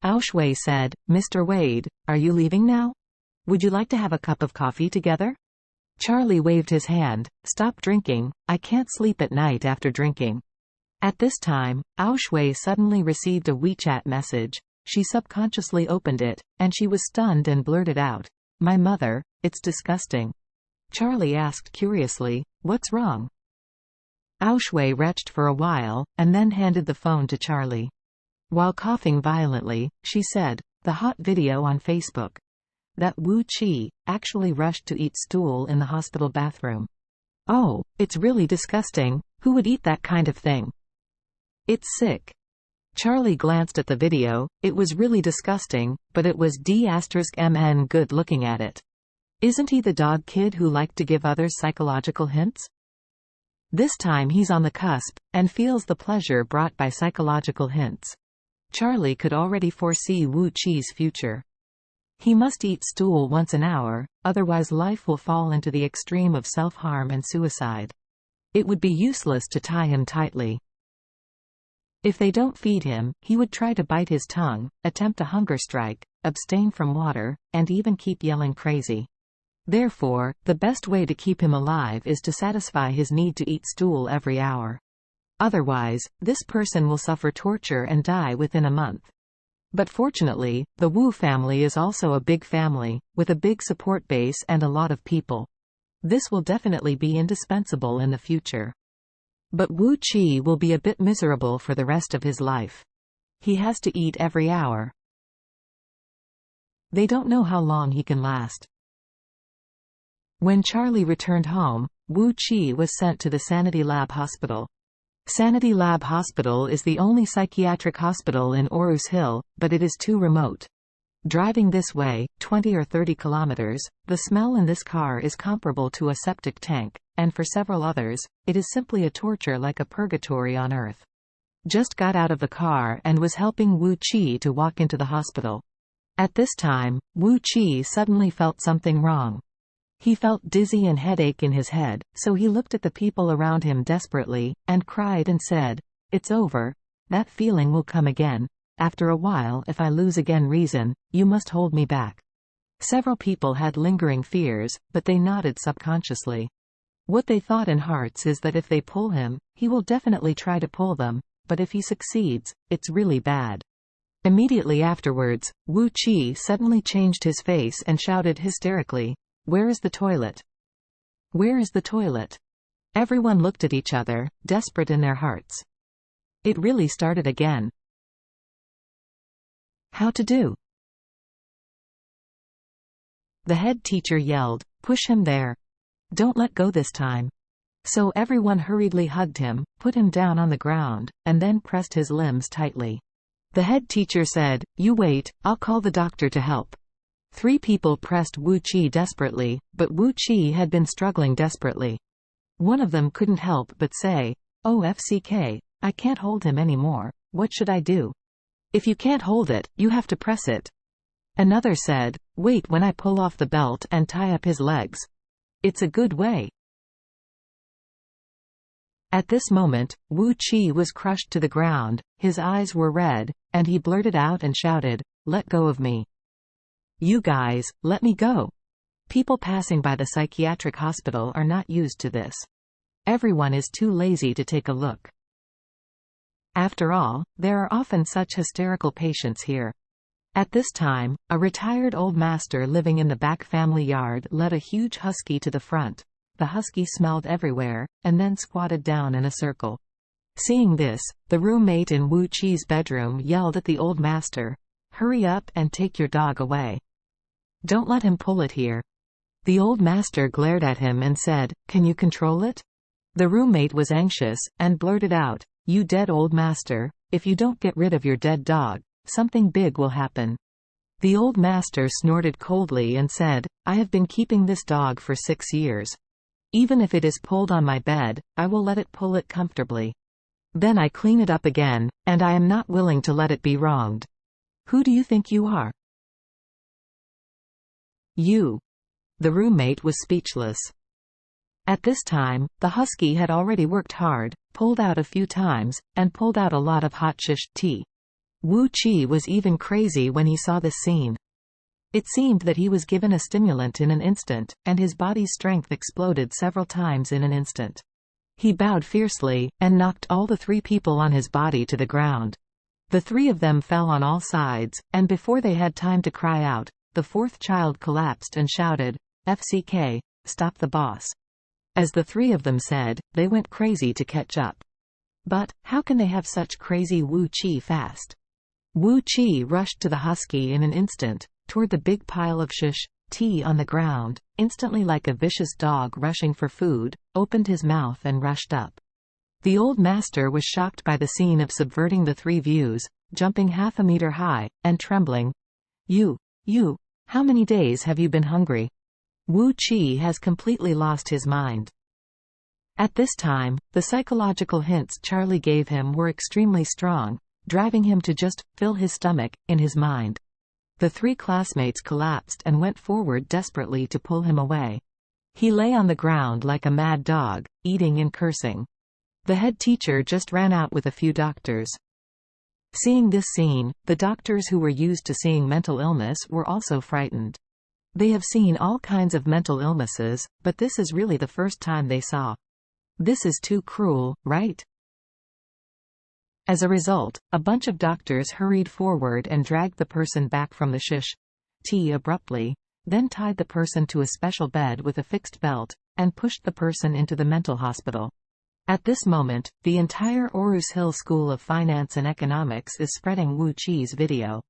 Shui said, "Mr. Wade, are you leaving now? Would you like to have a cup of coffee together?" Charlie waved his hand. "Stop drinking, I can't sleep at night after drinking." At this time, Shui suddenly received a WeChat message. She subconsciously opened it, and she was stunned and blurted out, "My mother, it's disgusting." Charlie asked curiously, "What's wrong?" Shui retched for a while, and then handed the phone to Charlie. While coughing violently, she said, "The hot video on Facebook. That Wu Qi actually rushed to eat stool in the hospital bathroom. Oh, it's really disgusting. Who would eat that kind of thing? It's sick." Charlie glanced at the video. It was really disgusting, but it was D*MN good looking at it. Isn't he the dog kid who liked to give others psychological hints? This time he's on the cusp, and feels the pleasure brought by psychological hints. Charlie could already foresee Wu Qi's future. He must eat stool once an hour, otherwise life will fall into the extreme of self-harm and suicide. It would be useless to tie him tightly. If they don't feed him, he would try to bite his tongue, attempt a hunger strike, abstain from water, and even keep yelling crazy. Therefore, the best way to keep him alive is to satisfy his need to eat stool every hour. Otherwise, this person will suffer torture and die within a month. But fortunately, the Wu family is also a big family, with a big support base and a lot of people. This will definitely be indispensable in the future. But Wu Qi will be a bit miserable for the rest of his life. He has to eat every hour. They don't know how long he can last. When Charlie returned home, Wu Qi was sent to the Sanity Lab Hospital. Sanity Lab Hospital is the only psychiatric hospital in Orus Hill, but it is too remote. Driving this way, 20 or 30 kilometers, the smell in this car is comparable to a septic tank, and for several others, it is simply a torture like a purgatory on Earth. Just got out of the car and was helping Wu Qi to walk into the hospital. At this time, Wu Qi suddenly felt something wrong. He felt dizzy and headache in his head, so he looked at the people around him desperately, and cried and said, "It's over. That feeling will come again. After a while, if I lose again reason, you must hold me back." Several people had lingering fears, but they nodded subconsciously. What they thought in hearts is that if they pull him, he will definitely try to pull them, but if he succeeds, it's really bad. Immediately afterwards, Wu Qi suddenly changed his face and shouted hysterically, "Where is the toilet? Where is the toilet?" Everyone looked at each other, desperate in their hearts. It really started again. How to do? The head teacher yelled, "Push him there. Don't let go this time." So everyone hurriedly hugged him, put him down on the ground, and then pressed his limbs tightly. The head teacher said, "You wait, I'll call the doctor to help." 3 people pressed Wu Qi desperately, but Wu Qi had been struggling desperately. One of them couldn't help but say, "Oh FCK, I can't hold him anymore. What should I do?" "If you can't hold it, you have to press it." Another said, "Wait when I pull off the belt and tie up his legs. It's a good way." At this moment, Wu Qi was crushed to the ground, his eyes were red, and he blurted out and shouted, "Let go of me. You guys, let me go." People passing by the psychiatric hospital are not used to this. Everyone is too lazy to take a look. After all, there are often such hysterical patients here. At this time, a retired old master living in the back family yard led a huge husky to the front. The husky smelled everywhere, and then squatted down in a circle. Seeing this, the roommate in Wu Qi's bedroom yelled at the old master, "Hurry up and take your dog away. Don't let him pull it here." The old master glared at him and said, "Can you control it?" The roommate was anxious, and blurted out, "You dead old master, if you don't get rid of your dead dog, something big will happen." The old master snorted coldly and said, "I have been keeping this dog for 6 years. Even if it is pulled on my bed, I will let it pull it comfortably. Then I clean it up again, and I am not willing to let it be wronged. Who do you think you are?" "You." The roommate was speechless. At this time, the husky had already worked hard, pulled out a few times, and pulled out a lot of hot shish tea. Wu Qi was even crazy when he saw this scene. It seemed that he was given a stimulant in an instant, and his body's strength exploded several times in an instant. He bowed fiercely, and knocked all the 3 people on his body to the ground. The 3 of them fell on all sides, and before they had time to cry out, the 4th child collapsed and shouted, "FCK, stop the boss." As the 3 of them said, they went crazy to catch up. But, how can they have such crazy Wu Qi fast? Wu Qi rushed to the husky in an instant, toward the big pile of tea on the ground, instantly like a vicious dog rushing for food, opened his mouth and rushed up. The old master was shocked by the scene of subverting the 3 views, jumping half a meter high, and trembling. You, how many days have you been hungry? Wu Qi has completely lost his mind. At this time, the psychological hints Charlie gave him were extremely strong, driving him to just fill his stomach, in his mind. The 3 classmates collapsed and went forward desperately to pull him away. He lay on the ground like a mad dog, eating and cursing. The head teacher just ran out with a few doctors. Seeing this scene, the doctors who were used to seeing mental illness were also frightened. They have seen all kinds of mental illnesses, but this is really the first time they saw. This is too cruel, right? As a result, a bunch of doctors hurried forward and dragged the person back from the tea abruptly, then tied the person to a special bed with a fixed belt, and pushed the person into the mental hospital. At this moment, the entire Orus Hill School of Finance and Economics is spreading Wu Qi's video.